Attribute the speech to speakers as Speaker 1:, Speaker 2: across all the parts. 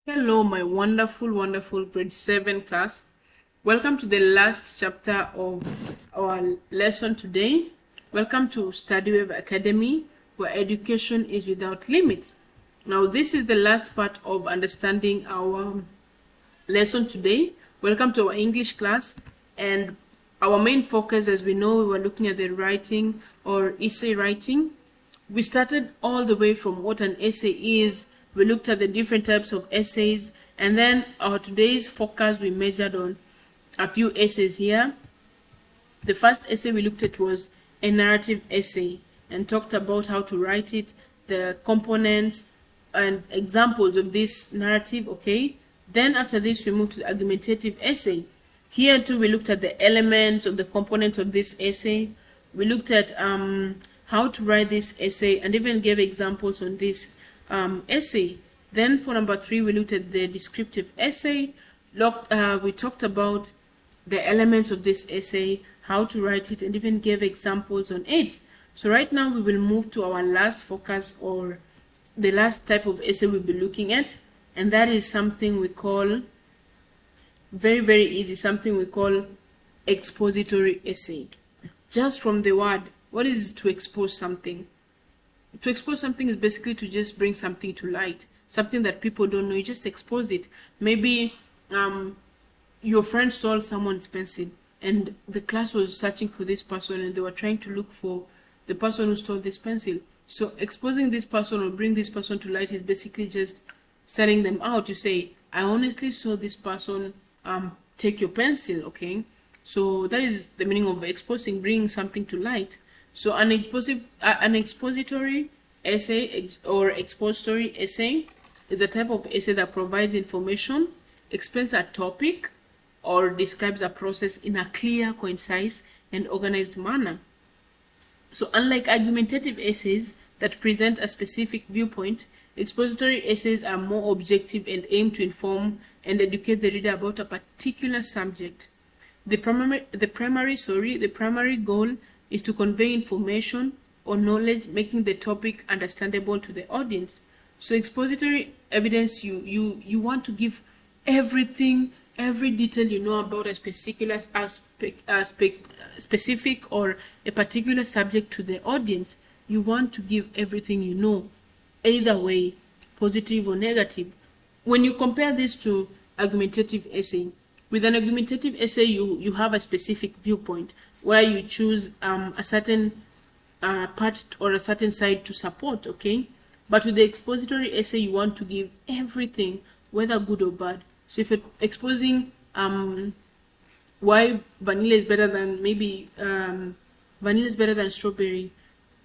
Speaker 1: Hello, my wonderful grade 7 class. Welcome to the last chapter of our lesson today. Welcome to Study Wave Academy, where education is without limits. Now, this is the last part of understanding our lesson today. Welcome to our English class, and our main focus, as we know, we were looking at the writing or essay writing. We started all the way from what an essay is. We looked at the different types of essays, and then our today's focus, we measured on a few essays here. The first essay we looked at was a narrative essay and talked about how to write it, the components and examples of this narrative. Okay, then after this we moved to the argumentative essay. Here too we looked at the elements of the components of this essay. We looked at how to write this essay and even gave examples on this essay. Then for number 3 we looked at the descriptive essay. We talked about the elements of this essay, how to write it, and even gave examples on it. So right now we will move to our last focus, or the last type of essay we'll be looking at, and that is something we call, very easy, something we call expository essay. Just from the word, what is to expose something? To expose something is basically to just bring something to light, something that people don't know. You just expose it. Maybe your friend stole someone's pencil, and the class was searching for this person, and they were trying to look for the person who stole this pencil. So exposing this person or bring this person to light is basically just selling them out. You say, I honestly saw this person take your pencil. Okay, so that is the meaning of exposing, bringing something to light. So an expository essay or expository essay is a type of essay that provides information, explains a topic, or describes a process in a clear, concise, and organized manner. So unlike argumentative essays that present a specific viewpoint, expository essays are more objective and aim to inform and educate the reader about a particular subject. The primary goal is to convey information or knowledge, making the topic understandable to the audience. So expository evidence, you want to give everything, every detail you know about a specific or a particular subject to the audience. You want to give everything you know, either way, positive or negative. When you compare this to argumentative essay, with an argumentative essay, you have a specific viewpoint where you choose a certain part or a certain side to support, okay? But with the expository essay, you want to give everything, whether good or bad. So if you're exposing why vanilla is better than vanilla is better than strawberry,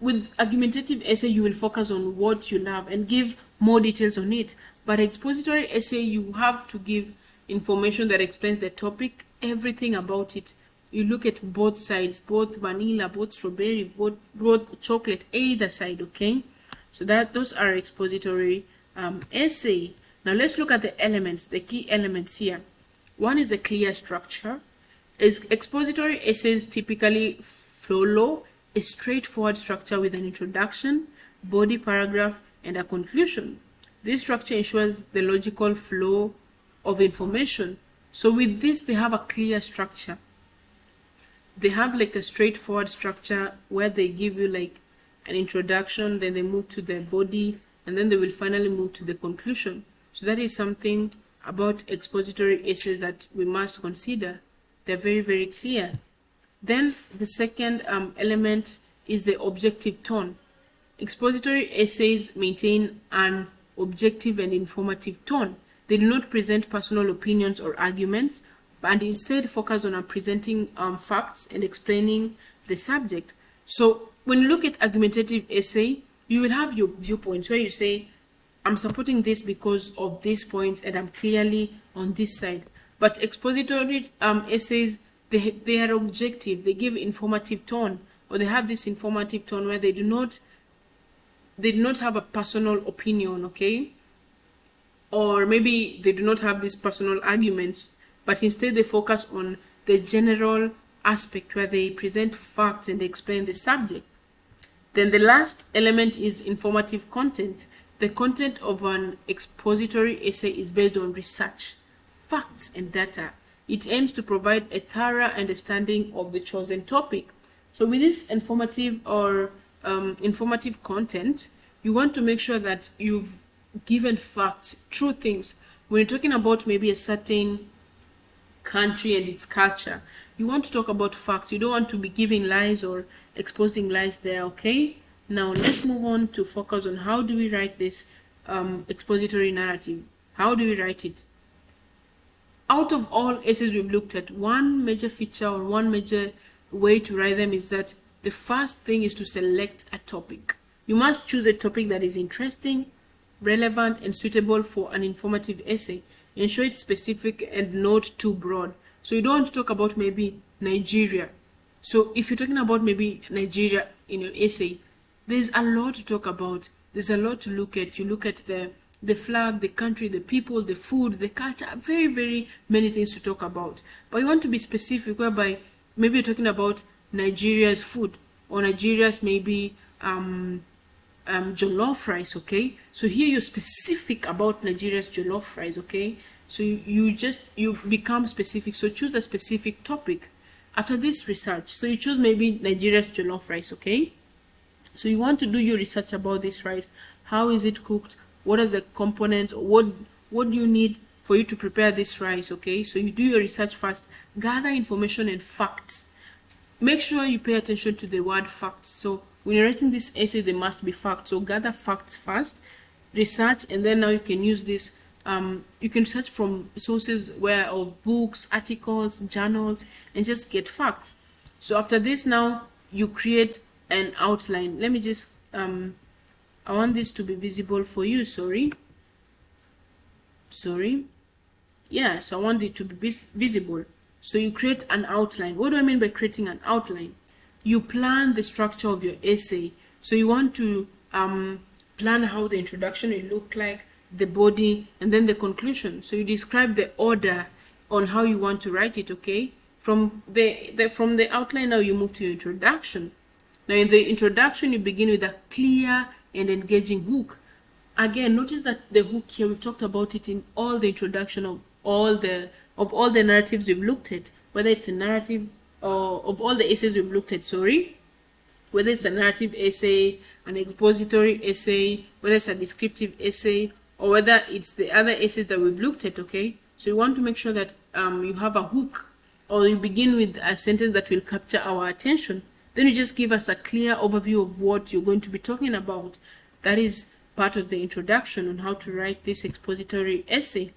Speaker 1: with argumentative essay, you will focus on what you love and give more details on it. But expository essay, you have to give information that explains the topic, everything about it. You look at both sides, both vanilla, both strawberry, both chocolate, either side, okay? So those are expository essay. Now let's look at the elements, the key elements here. One is the clear structure. Expository essays typically follow a straightforward structure with an introduction, body paragraph, and a conclusion. This structure ensures the logical flow of information. So with this, they have a clear structure. They have like a straightforward structure where they give you like an introduction, then they move to the body, and then they will finally move to the conclusion. So that is something about expository essays that we must consider. They're very clear. Then the second element is the objective tone. Expository essays maintain an objective and informative tone. They do not present personal opinions or arguments, and instead focus on presenting facts and explaining the subject. So when you look at argumentative essay, you will have your viewpoints where you say, I'm supporting this because of this point and I'm clearly on this side. But expository essays, they are objective, they give informative tone, or they have this informative tone where they do not have a personal opinion, okay? Or maybe they do not have these personal arguments, but instead they focus on the general aspect where they present facts and explain the subject. Then the last element is informative content. The content of an expository essay is based on research, facts, and data. It aims to provide a thorough understanding of the chosen topic. So with this informative content, you want to make sure that you've given facts, true things. When you're talking about maybe a certain country and its culture, you want to talk about facts. You don't want to be giving lies or exposing lies there, okay? Now let's move on to focus on how do we write this expository narrative. How do we write it? Out of all essays we've looked at, one major feature or one major way to write them is that the first thing is to select a topic. You must choose a topic that is interesting, relevant, and suitable for an informative essay. Ensure it's specific and not too broad. So you don't want to talk about maybe Nigeria. So if you're talking about maybe Nigeria in your essay, there's a lot to talk about. There's a lot to look at. You look at the flag, the country, the people, the food, the culture, very, very many things to talk about. But you want to be specific, whereby maybe you're talking about Nigeria's food or Nigeria's maybe jollof rice, okay? So here you're specific about Nigeria's jollof rice, okay? So you become specific. So choose a specific topic after this research. So you choose maybe Nigeria's jollof rice, okay? So you want to do your research about this rice. How is it cooked? What are the components? What do you need for you to prepare this rice, okay? So you do your research first. Gather information and facts. Make sure you pay attention to the word facts. So when you're writing this essay, there must be facts. So gather facts first, research, and then now you can use this. You can search from sources of books, articles, journals, and just get facts. So after this, now you create an outline. Let me just I want this to be visible for you. Sorry. Yeah, so I want it to be visible. So you create an outline. What do I mean by creating an outline? You plan the structure of your essay. So you want to plan how the introduction will look like, the body, and then the conclusion. So you describe the order on how you want to write it, okay? From the outline, now you move to your introduction. Now in the introduction, you begin with a clear and engaging hook. Again, notice that the hook here, we've talked about it in all the introduction of all the narratives we've looked at, whether it's a narrative or of all the essays we've looked at, whether it's a narrative essay, an expository essay, whether it's a descriptive essay, or whether it's the other essays that we've looked at, okay? So you want to make sure that you have a hook, or you begin with a sentence that will capture our attention. Then you just give us a clear overview of what you're going to be talking about. That is part of the introduction on how to write this expository essay.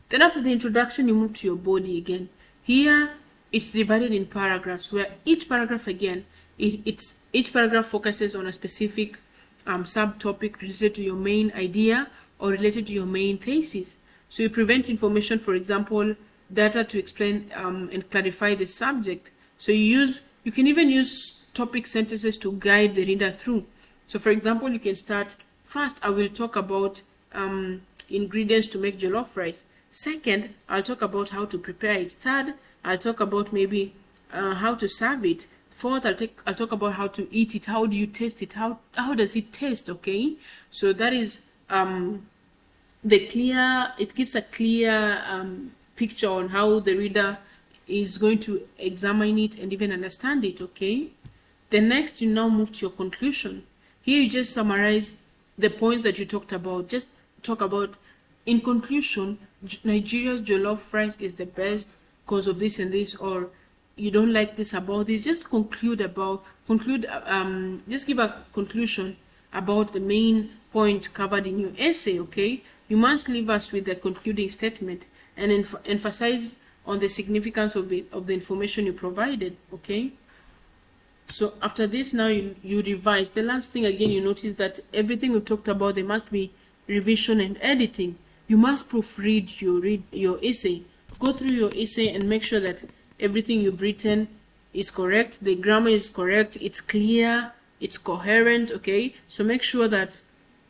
Speaker 1: Then after the introduction, you move to your body again. Here, it's divided in paragraphs, where each paragraph, again, each paragraph focuses on a specific subtopic related to your main idea or related to your main thesis. So you present information, for example, data to explain and clarify the subject. So you can even use topic sentences to guide the reader through. So for example, you can start, first, I will talk about ingredients to make jollof rice. Second, I'll talk about how to prepare it. Third, I'll talk about maybe how to serve it. Fourth, I'll talk about how to eat it. How do you taste it? How does it taste? Okay, so that is it gives a clear picture on how the reader is going to examine it and even understand it. Okay, then next you now move to your conclusion. Here you just summarize the points that you talked about. Just talk about, in conclusion, Nigeria's jollof rice is the best because of this and this, or you don't like this about this. Just just give a conclusion about the main point covered in your essay, okay? You must leave us with a concluding statement and emphasize on the significance of the information you provided, okay? So after this, now you revise. The last thing, again, you notice that everything we talked about, there must be revision and editing. You must proofread your essay. Go through your essay and make sure that everything you've written is correct, the grammar is correct, it's clear, it's coherent, okay? So make sure that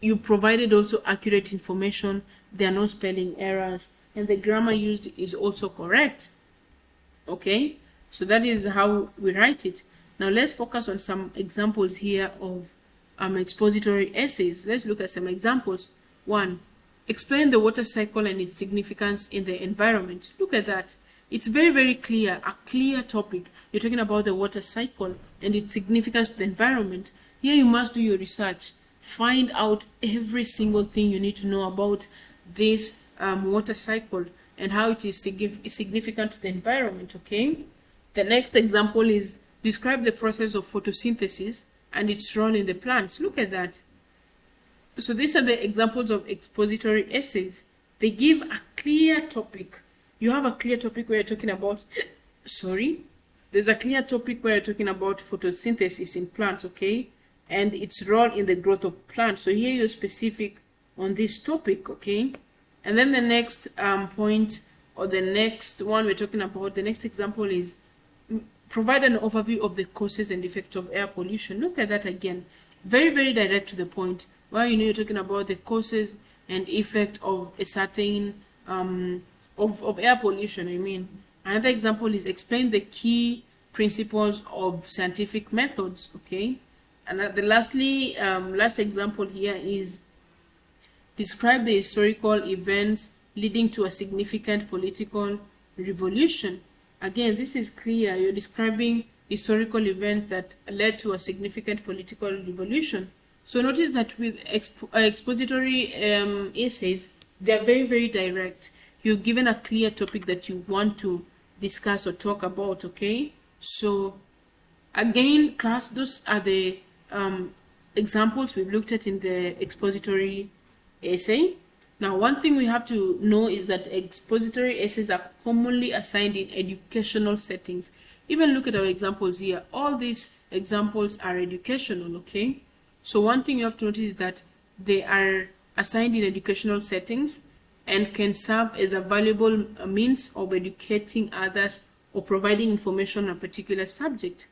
Speaker 1: you provided also accurate information, there are no spelling errors, and the grammar used is also correct, okay? So that is how we write it. Now let's focus on some examples here of expository essays. Let's look at some examples. 1. Explain the water cycle and its significance in the environment. Look at that. It's very, very clear, a clear topic. You're talking about the water cycle and its significance to the environment. Here you must do your research. Find out every single thing you need to know about this water cycle and how it is significant to the environment, okay? The next example is describe the process of photosynthesis and its role in the plants. Look at that. So these are the examples of expository essays. They give a clear topic. You have a clear topic where you're talking about, there's a clear topic where you're talking about photosynthesis in plants, okay? And its role in the growth of plants. So here you're specific on this topic, okay? And then the next point, or the next one we're talking about, the next example is provide an overview of the causes and effects of air pollution. Look at that again. Very, very direct to the point. Well, you're talking about the causes and effect of a certain of air pollution, I mean. Another example is explain the key principles of scientific methods, okay? And the last example here is describe the historical events leading to a significant political revolution. Again, this is clear. You're describing historical events that led to a significant political revolution. So notice that with expository essays, they are very, very direct. You're given a clear topic that you want to discuss or talk about, okay? So again, class, those are the examples we've looked at in the expository essay. Now, one thing we have to know is that expository essays are commonly assigned in educational settings. Even look at our examples here. All these examples are educational, okay? So one thing you have to notice is that they are assigned in educational settings and can serve as a valuable means of educating others or providing information on a particular subject.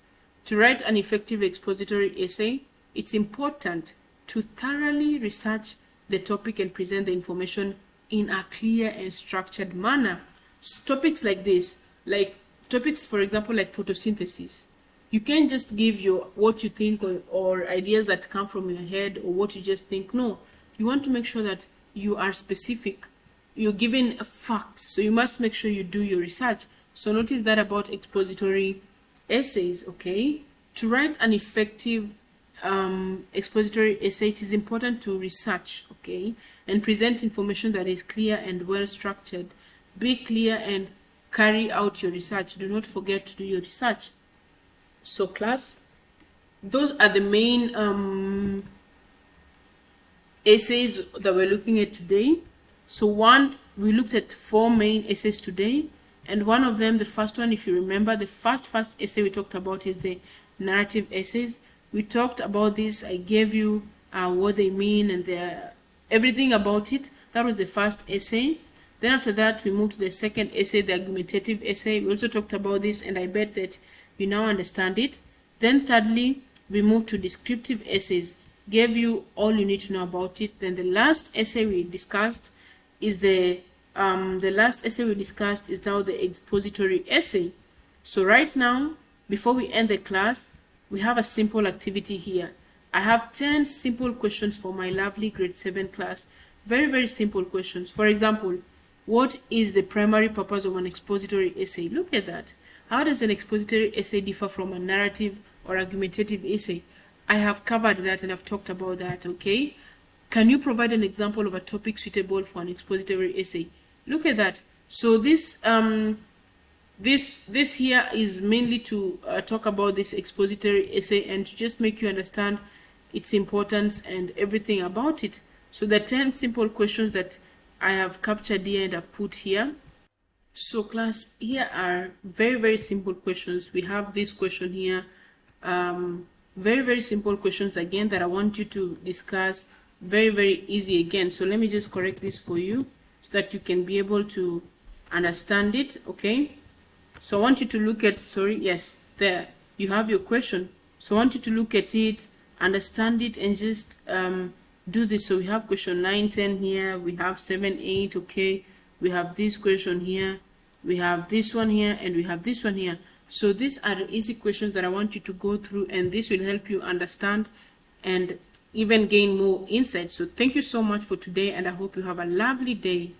Speaker 1: To write an effective expository essay, it's important to thoroughly research the topic and present the information in a clear and structured manner. So topics like this, like topics, for example, like photosynthesis, you can't just give what you think or ideas that come from your head or what you just think. No, you want to make sure that you are specific. You're given a fact, so you must make sure you do your research. So notice that about expository essays, okay? To write an effective expository essay, it is important to research, okay, and present information that is clear and well structured. Be clear and carry out your research. Do not forget to do your research. So class, those are the main essays that we're looking at today. So we looked at 4 main essays today, and one of them, the first one, if you remember, the first essay we talked about is the narrative essays. We talked about this. I gave you what they mean and everything about it. That was the first essay. Then after that, we moved to the second essay, the argumentative essay. We also talked about this, and I bet that you now understand it. Then thirdly, we moved to descriptive essays. Gave you all you need to know about it. Then the last essay we discussed is now the expository essay. So right now, before we end the class, we have a simple activity here. I have 10 simple questions for my lovely grade 7 class. Very, very simple questions. For example, what is the primary purpose of an expository essay? Look at that. How does an expository essay differ from a narrative or argumentative essay? I have covered that and I've talked about that, okay? Can you provide an example of a topic suitable for an expository essay? Look at that. So this here is mainly to talk about this expository essay and to just make you understand its importance and everything about it. So the 10 simple questions that I have captured here and I've put here. So class, here are very, very simple questions. We have this question here. Very, very simple questions again that I want you to discuss. Very, very easy again. So let me just correct this for you so that you can be able to understand it, okay? So I want you to look at, yes, there you have your question. So I want you to look at it, understand it, and just do this. So we have question 9, 10 here, we have 7, 8, okay, we have this question here, we have this one here, and we have this one here. So these are the easy questions that I want you to go through, and this will help you understand and even gain more insight. So thank you so much for today, and I hope you have a lovely day.